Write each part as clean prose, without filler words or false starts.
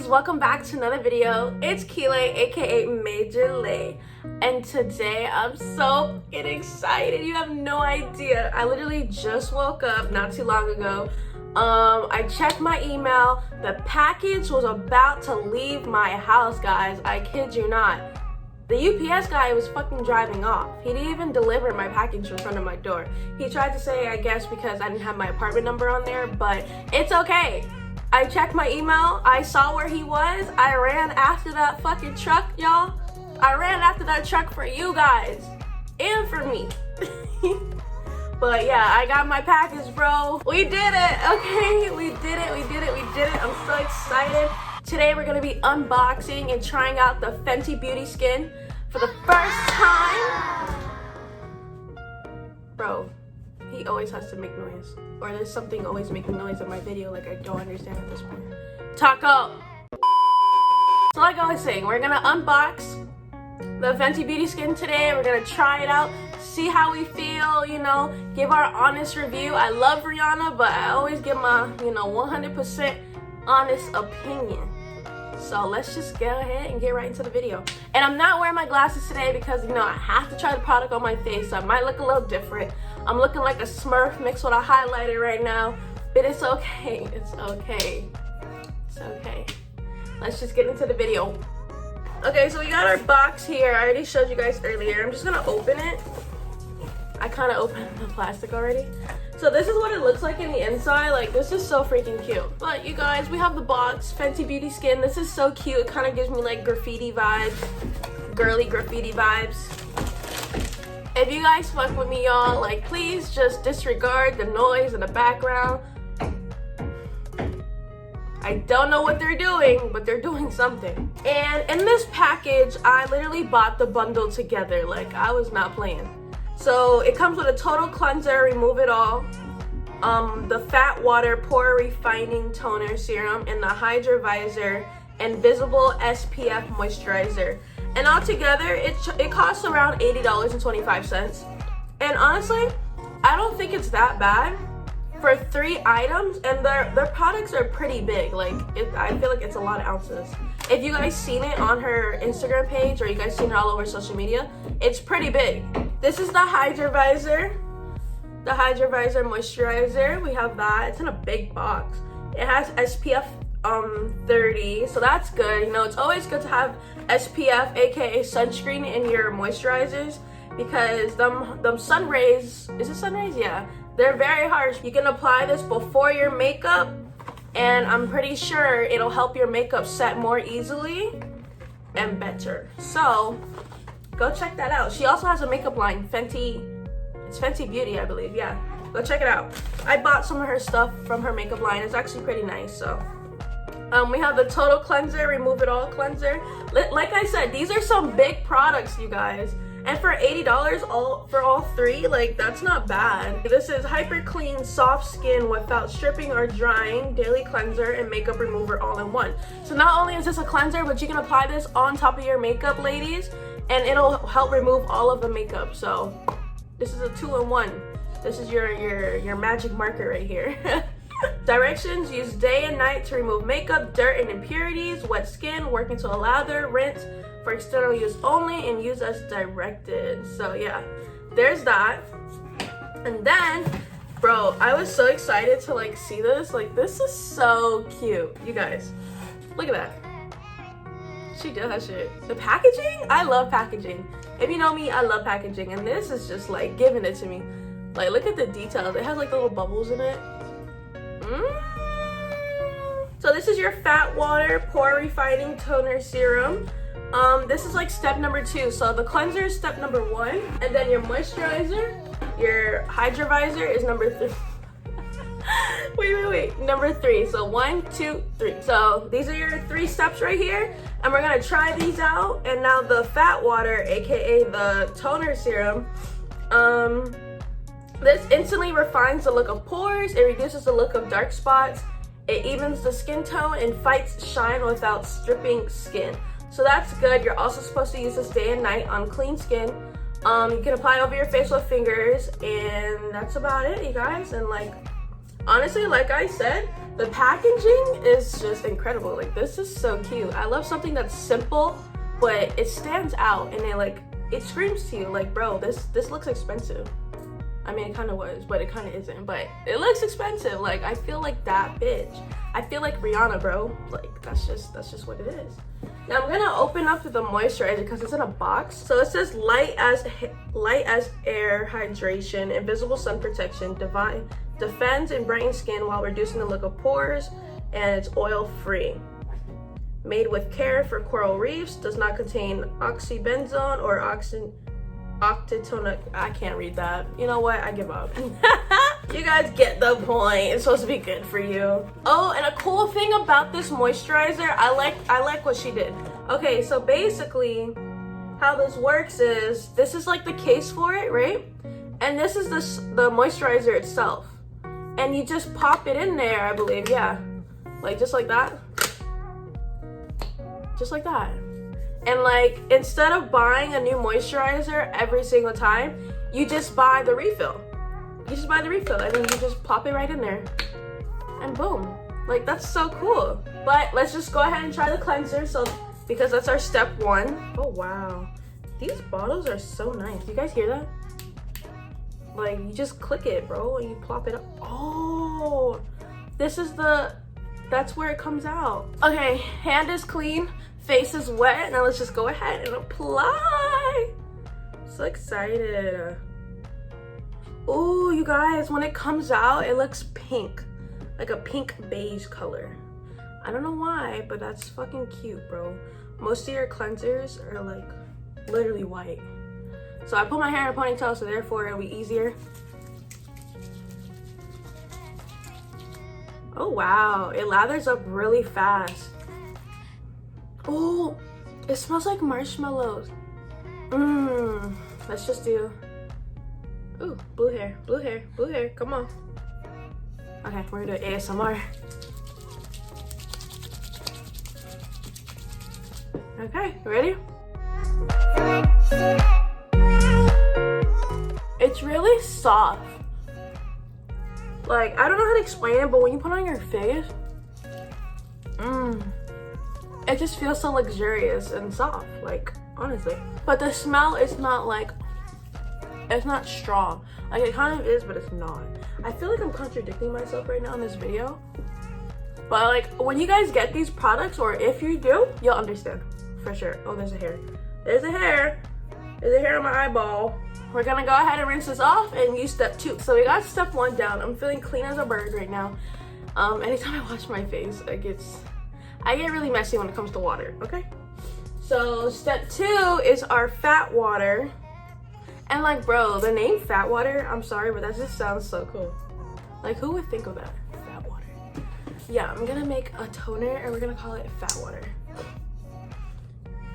guys, welcome back to another video. It's Keelay, aka Major Lay, and today I'm so fucking excited. You have no idea. I literally just woke up not too long ago. I checked my email. The package was about to leave my house, guys. I kid you not. The UPS guy was fucking driving off. He didn't even deliver my package in front of my door. He tried to say, I guess, because I didn't have my apartment number on there, but it's okay. I checked my email. I saw where he was. I ran after that fucking truck, y'all. I ran after that truck for you guys and for me. But yeah, I got my package, bro. We did it, okay? We did it. I'm so excited. Today we're gonna be unboxing and trying out the Fenty Beauty Skin for the first time. Bro, he always has to make noise. Or there's something always making noise in my video, like I don't understand at this point. Taco! So like I was saying, we're gonna unbox the Fenty Beauty Skin today. We're gonna try it out, see how we feel, you know, give our honest review. I love Rihanna, but I always give my, 100% honest opinion. So let's just go ahead and get right into the video. And I'm not wearing my glasses today because, I have to try the product on my face, so I might look a little different. I'm looking like a Smurf mixed with a highlighter right now, but it's okay. It's okay. It's okay. Let's just get into the video. Okay, so we got our box here. I already showed you guys earlier. I'm just gonna open it. I kind of opened the plastic already. So this is what it looks like in the inside. Like, this is so freaking cute. But you guys, we have the box, Fenty Beauty Skin. This is so cute. It kind of gives me like graffiti vibes, girly graffiti vibes. If you guys fuck with me, y'all, like, please just disregard the noise in the background. I don't know what they're doing, but they're doing something. And in this package, I literally bought the bundle together. Like, I was not playing. So it comes with a total cleanser, remove it all, the fat water pore refining toner serum, and the Hydra Visor invisible SPF moisturizer. And altogether, it costs around $80.25. And honestly, I don't think it's that bad for 3 items, and their products are pretty big. Like, I feel like it's a lot of ounces. If you guys seen it on her Instagram page, or you guys seen it all over social media, it's pretty big. This is the Hydra Visor. The Hydra Visor moisturizer. We have that. It's in a big box. It has SPF 30, so that's good. It's always good to have SPF, aka sunscreen, in your moisturizers, because them sun rays, is it sun rays? Yeah. They're very harsh. You can apply this before your makeup, and I'm pretty sure it'll help your makeup set more easily and better. So go check that out. She also has a makeup line, Fenty. It's Fenty Beauty, I believe. Yeah, go check it out. I bought some of her stuff from her makeup line. It's actually pretty nice. So we have the total cleanser, remove it all cleanser. Like I said, these are some big products, you guys. And for $80 for all 3, like, that's not bad. This is Hyper Clean Soft Skin Without Stripping or Drying Daily Cleanser and Makeup Remover all in one. So not only is this a cleanser, but you can apply this on top of your makeup, ladies, and it'll help remove all of the makeup. So this is a 2-in-1. This is your magic marker right here. Directions: use day and night to remove makeup, dirt, and impurities. Wet skin, work into a lather, rinse for external use only, and use as directed. So yeah, there's that. And then, bro, I was so excited to like see this. Like, this is so cute. You guys, look at that. She did that shit. The packaging, I love packaging. If you know me, I love packaging, and this is just like giving it to me. Like, look at the details. It has like little bubbles in it. So this is your fat water pore refining toner serum. This is like step number 2. So the cleanser is step number 1, and then your moisturizer, your Hydra Visor, is number 3. wait, number 3. So 1, 2, 3. So these are your 3 steps right here, and we're gonna try these out. And now the fat water, aka the toner serum, this instantly refines the look of pores. It reduces the look of dark spots. It evens the skin tone and fights shine without stripping skin. So that's good. You're also supposed to use this day and night on clean skin. You can apply it over your face with fingers, and that's about it, you guys. And like, honestly, like I said, The packaging is just incredible. Like, this is so cute. I love something that's simple, but it stands out and it screams to you like, bro, this looks expensive. I mean, it kind of was, but it kind of isn't. But it looks expensive. Like, I feel like that bitch. I feel like Rihanna, bro. Like, that's just what it is. Now I'm gonna open up the moisturizer because it's in a box. So it says light as air hydration, invisible sun protection, defends and brightens skin while reducing the look of pores, and it's oil free. Made with care for coral reefs, does not contain oxybenzone or octitonic. I can't read that. You know what? I give up. You guys get the point. It's supposed to be good for you. Oh, and a cool thing about this moisturizer, I like what she did. Okay, so basically how this works is this is like the case for it, right? And this is the moisturizer itself. And you just pop it in there, I believe. Yeah. Like just like that. Just like that. And like, instead of buying a new moisturizer every single time, you just buy the refill. You just buy the refill and then you just pop it right in there. And boom. Like, that's so cool. But let's just go ahead and try the cleanser. So, because that's our step 1. Oh, wow. These bottles are so nice. You guys hear that? Like, you just click it, bro, and you plop it up. Oh, that's where it comes out. Okay, hand is clean. Face is wet. Now let's just go ahead and apply. So excited. Oh, you guys, when it comes out, it looks pink. Like a pink beige color. I don't know why, but that's fucking cute, bro. Most of your cleansers are like literally white. So I put my hair in a ponytail, so therefore it'll be easier. Oh wow, it lathers up really fast. Oh, it smells like marshmallows. Let's just do, ooh, blue hair, blue hair, blue hair, come on. Okay, we're gonna do ASMR. Okay, ready? It's really soft. Like, I don't know how to explain it, but when you put it on your face, it just feels so luxurious and soft, like, honestly. But the smell is not like, it's not strong. Like, it kind of is, but it's not. I feel like I'm contradicting myself right now in this video. But like, when you guys get these products, or if you do, you'll understand, for sure. Oh, there's a hair. There's a hair. There's a hair on my eyeball. We're gonna go ahead and rinse this off and use step 2. So we got step 1 down. I'm feeling clean as a bird right now. Anytime I wash my face, I get really messy when it comes to water, okay? So step 2 is our fat water. And like, bro, the name fat water, I'm sorry, but that just sounds so cool. Like, who would think of that? Fat water. Yeah, I'm gonna make a toner and we're gonna call it fat water.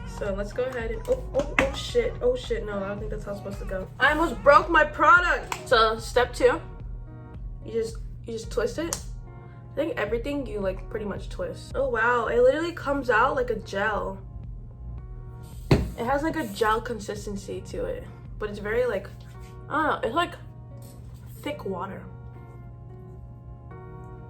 So let's go ahead and, oh shit, no, I don't think that's how it's supposed to go. I almost broke my product. So step 2, you just twist it. I think everything you like pretty much twist. Oh wow, it literally comes out like a gel. It has like a gel consistency to it, but it's very like, I don't know, it's like thick water.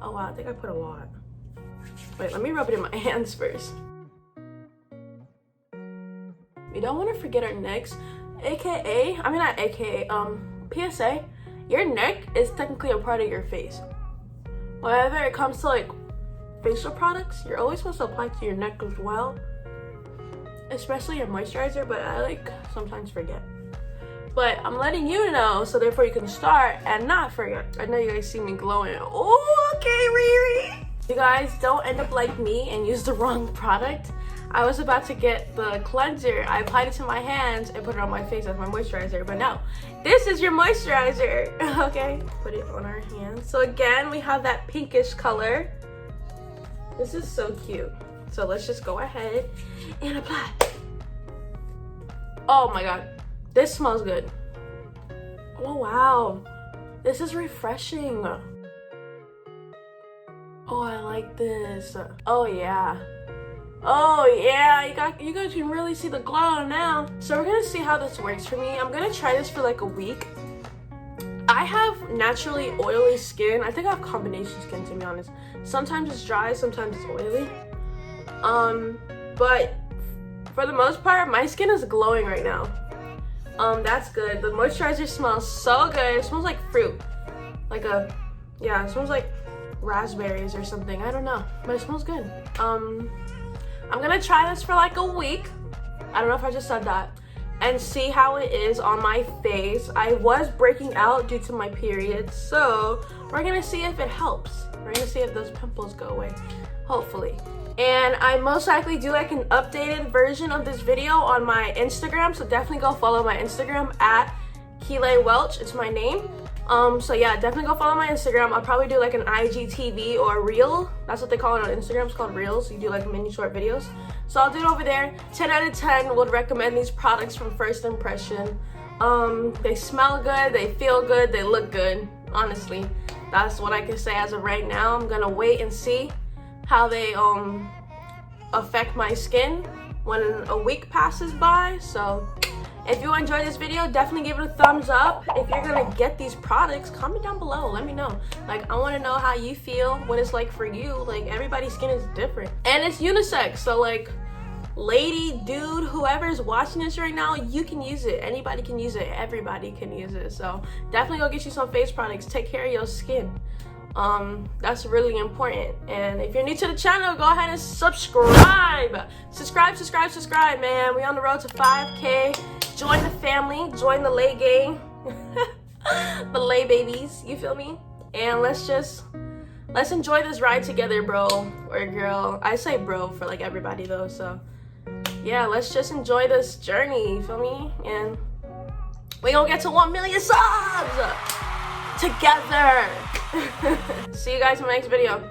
Oh wow, I think I put a lot. Wait, let me rub it in my hands first. We don't want to forget our necks, PSA, your neck is technically a part of your face. Whenever it comes to like facial products, you're always supposed to apply to your neck as well, especially your moisturizer, but I like sometimes forget. But I'm letting you know, so therefore you can start and not forget. I know you guys see me glowing. Oh, okay, Riri. You guys don't end up like me and use the wrong product. I was about to get the cleanser. I applied it to my hands and put it on my face as my moisturizer, but no, this is your moisturizer. Okay, put it on our hands. So again, we have that pinkish color. This is so cute. So let's just go ahead and apply. Oh my god, this smells good. Oh wow, this is refreshing. Oh, I like this. Oh yeah. Oh yeah, you guys can really see the glow now. So we're gonna see how this works for me. I'm gonna try this for like a week. I have naturally oily skin. I think I have combination skin, to be honest. Sometimes it's dry, sometimes it's oily. But for the most part, my skin is glowing right now. That's good. The moisturizer smells so good. It smells like fruit. Yeah, it smells like raspberries or something. I don't know, but it smells good. I'm gonna try this for like a week. I don't know if I just said that. And see how it is on my face. I was breaking out due to my period, so we're gonna see if it helps. We're gonna see if those pimples go away, hopefully. And I most likely do like an updated version of this video on my Instagram, so definitely go follow my Instagram at Keelay Welch. It's my name. So yeah, definitely go follow my Instagram. I'll probably do like an IGTV or a reel. That's what they call it on Instagram. It's called Reels. You do like mini short videos. So I'll do it over there. 10 out of 10 would recommend these products from first impression. They smell good, they feel good, they look good. Honestly, that's what I can say as of right now. I'm gonna wait and see how they affect my skin when a week passes by. So if you enjoyed this video, definitely give it a thumbs up. If you're gonna get these products, comment down below, let me know. Like, I wanna know how you feel, what it's like for you. Like, everybody's skin is different. And it's unisex, so like, lady, dude, whoever's watching this right now, you can use it. Anybody can use it, everybody can use it. So definitely go get you some face products, take care of your skin. That's really important. And if you're new to the channel, go ahead and subscribe. Subscribe, man. We're on the road to 5K. Join the family, join the lay gang. The lay babies, you feel me? And let's enjoy this ride together, bro or girl. I say bro for like everybody though, so yeah, let's just enjoy this journey, you feel me? And we gonna get to 1 million subs together. See you guys in my next video.